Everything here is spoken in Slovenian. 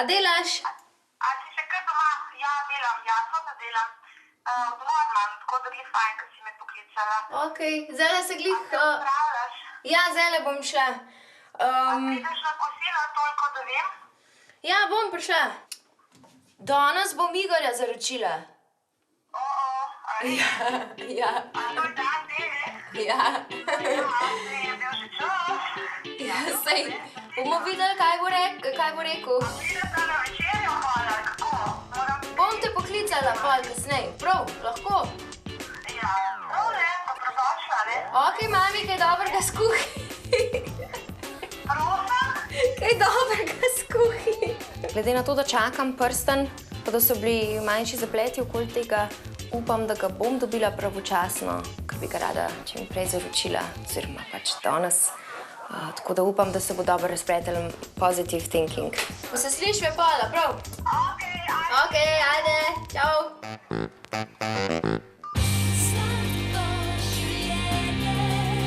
A delaš? A si še kar doma? Ja, delam, jasno, da delam. Odmor imam, tako da je fajn, ko si me poklicala. Okej, zdajle se glih... A se odpravljaš? Ja, zdajle bom šla. A prideš na kosilo toliko, da vem? Ja, bom prišla. Danes bom Igorja zaročila. A res? Ja. A to je dan dele? Ja. Ja, se je bil že čas. Ja, sej. Bomo videli, kaj bo rekel. Pridete na večerjo, hvala, kako? Bom te poklicala pol kasnej. Prav, lahko. Ja, prav lepo, dobrodošla, ne? Okej, mami, kaj dobrega skuhi. Prosim? Kaj dobrega skuhi. Glede na to, da čakam prsten, pa da so bili manjši zapleti okoli tega, upam, da ga bom dobila pravočasno, ker bi ga rada čim prej zaročila, oziroma pač danes. Tako da upam, da se bo dobro razpletel positive thinking. Ko se slišve pola, prav? Okej, ajde. Okej, ajde, čau.